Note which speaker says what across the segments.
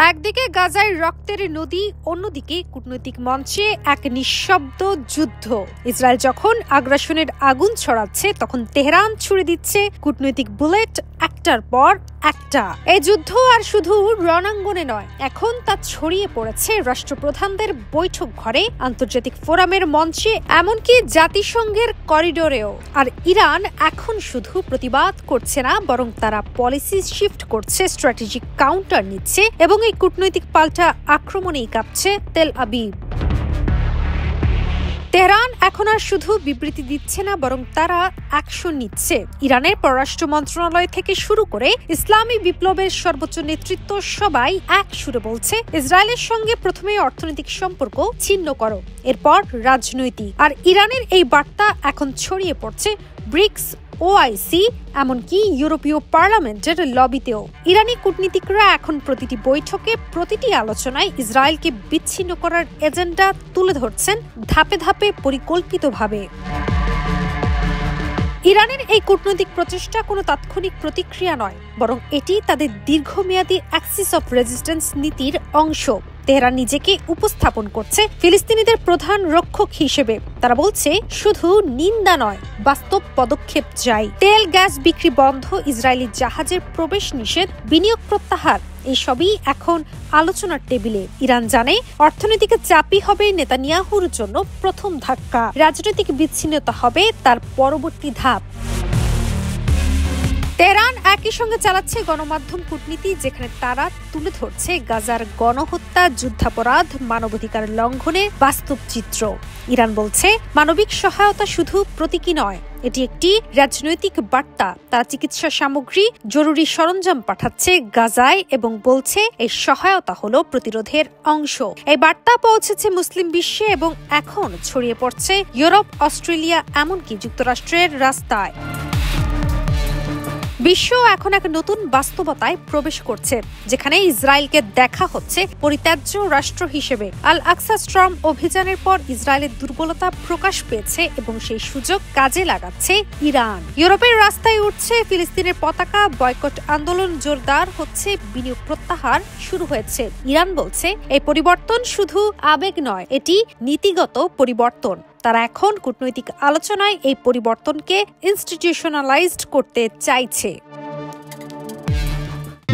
Speaker 1: একদিকে গাজায় রক্তের নদী, অন্যদিকে কূটনৈতিক মঞ্চে এক নিঃশব্দ যুদ্ধ। ইসরায়েল যখন আগ্রাসনের আগুন ছড়াচ্ছে, তখন তেহরান ছুড়ে দিচ্ছে কূটনৈতিক বুলেট একটার পর একটা। এই যুদ্ধ আর শুধু রণাঙ্গনে নয়, এখন তা ছড়িয়ে পড়েছে রাষ্ট্রপ্রধানদের বৈঠক ঘরে, আন্তর্জাতিক ফোরামের মঞ্চে, এমনকি জাতিসংঘের করিডোরেও। আর ইরান এখন শুধু প্রতিবাদ করছে না, বরং তারা পলিসি শিফট করছে, স্ট্র্যাটেজিক কাউন্টার নিচ্ছে এবং এই কূটনৈতিক পাল্টা আক্রমণেই কাঁপছে তেল আবিব। তেহরান এখন আর শুধু বিবৃতি দিচ্ছে না, বরং তারা অ্যাকশন নিচ্ছে। ইরানের পররাষ্ট্র মন্ত্রণালয় থেকে শুরু করে ইসলামী বিপ্লবের সর্বোচ্চ নেতৃত্ব সবাই এক সুরে বলছে, ইসরায়েলের সঙ্গে প্রথমে অর্থনৈতিক সম্পর্ক ছিন্ন করো, এরপর রাজনৈতিক। আর ইরানের এই বার্তা এখন ছড়িয়ে পড়ছে ব্রিক্স, ওআইসি, এমনকি ইউরোপীয় পার্লামেন্টের লবিতেও। ইরানি কূটনীতিকরা এখন প্রতিটি বৈঠকে, প্রতিটি আলোচনায় ইসরায়েলকে বিচ্ছিন্ন করার এজেন্ডা তুলে ধরছেন, ধাপে ধাপে, পরিকল্পিতভাবে। ইরানের এই কূটনৈতিক প্রচেষ্টা কোনো তাৎক্ষণিক প্রতিক্রিয়া নয়, বরং এটি তাদের দীর্ঘমেয়াদী অ্যাক্সিস অফ রেজিস্ট্যান্স নীতির অংশ। তেহরান নিজেকে উপস্থাপন করছে ফিলিস্তিনিদের প্রধান রক্ষক হিসেবে। তারা বলছে, শুধু নিন্দা নয়, বাস্তব পদক্ষেপ চাই। তেল গ্যাস বিক্রি বন্ধ, ইসরায়েলি জাহাজের প্রবেশ নিষেধ, বিনিয়োগ প্রত্যাহার, এইসবই এখন আলোচনার টেবিলে। ইরান জানে, অর্থনৈতিক চাপই হবে নেতানিয়াহুর জন্য প্রথম ধাক্কা, রাজনৈতিক বিচ্ছিন্নতা হবে তার পরবর্তী ধাপ। তেহরান একই সঙ্গে চালাচ্ছে গণমাধ্যম কূটনীতি, যেখানে তারা তুলে ধরছে গাজার গণহত্যা, যুদ্ধাপরাধ, মানবাধিকার লঙ্ঘনের বাস্তব চিত্র। ইরান বলছে, মানবিক সহায়তা শুধু প্রতীকী নয়, এটি একটি রাজনৈতিক বার্তা। তারা চিকিৎসা সামগ্রী, জরুরি সরঞ্জাম পাঠাচ্ছে গাজায় এবং বলছে এই সহায়তা হলো প্রতিরোধের অংশ। এই বার্তা পৌঁছেছে মুসলিম বিশ্বে এবং এখন ছড়িয়ে পড়ছে ইউরোপ, অস্ট্রেলিয়া, এমনকি যুক্তরাষ্ট্রের রাস্তায়। বিশ্ব এখন এক নতুন বাস্তবতায় প্রবেশ করছে, যেখানে ইসরায়েলকে দেখা হচ্ছে পরিত্যাজ্য রাষ্ট্র হিসেবে। আল আকসা স্টর্ম অভিযানের পর ইসরায়েলের দুর্বলতা প্রকাশ পেয়েছে এবং সেই সুযোগ কাজে লাগাচ্ছে ইরান। ইউরোপের রাস্তায় উঠছে ফিলিস্তিনের পতাকা, বয়কট আন্দোলন জোরদার হচ্ছে, বিনিয়োগ প্রত্যাহার শুরু হয়েছে। ইরান বলছে, এই পরিবর্তন শুধু আবেগ নয়, এটি নীতিগত পরিবর্তন। তারা এখন কূটনৈতিক আলোচনায় এই পরিবর্তনকে ইনস্টিটিউশনালাইজড করতে চাইছে।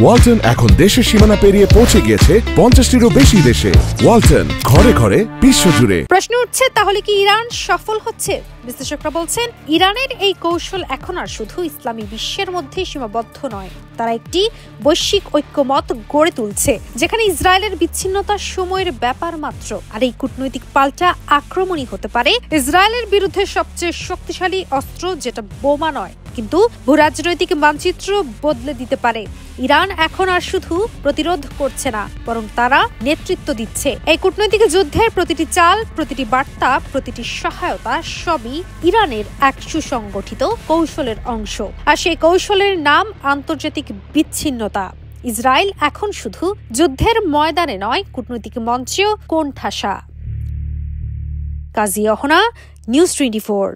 Speaker 2: ওয়ালটন এখন দেশের সীমানা পেরিয়ে পৌঁছে গিয়েছে 50টিরও বেশি দেশে। ওয়ালটন, ঘরে ঘরে, বিশ্বজুড়ে।
Speaker 1: প্রশ্ন উঠছে, তাহলে কি ইরান সফল হচ্ছে? বিশ্লেষকরা বলছেন, ইরানের এই কৌশল এখন আর শুধু ইসলামী বিশ্বের মধ্যে সীমাবদ্ধ নয়, তারা একটি বৈশ্বিক ঐক্যমত গড়ে তুলছে, যেখানে ইসরায়েলের বিচ্ছিন্নতা সময়ের ব্যাপার মাত্র। আর এই কূটনৈতিক পাল্টা আক্রমণই হতে পারে ইসরায়েলের বিরুদ্ধে সবচেয়ে শক্তিশালী অস্ত্র, যেটা বোমা নয়, কিন্তু ভূরাজনৈতিক মানচিত্র বদলে দিতে পারে। ইরান এখন আর শুধু প্রতিরোধ করছে না, বরং তারা নেতৃত্ব দিচ্ছে। এই কূটনৈতিক যুদ্ধের প্রতিটি চাল, প্রতিটি বার্তা, প্রতিটি সহায়তা সবই ইরানের এক সুসংগঠিত কৌশলের অংশ। আর সেই কৌশলের নাম আন্তর্জাতিক বিচ্ছিন্নতা। ইসরায়েল এখন শুধু যুদ্ধের ময়দানে নয়, কূটনৈতিক মঞ্চেও কোণঠাসা। কাজী অহনা, নিউজ 24।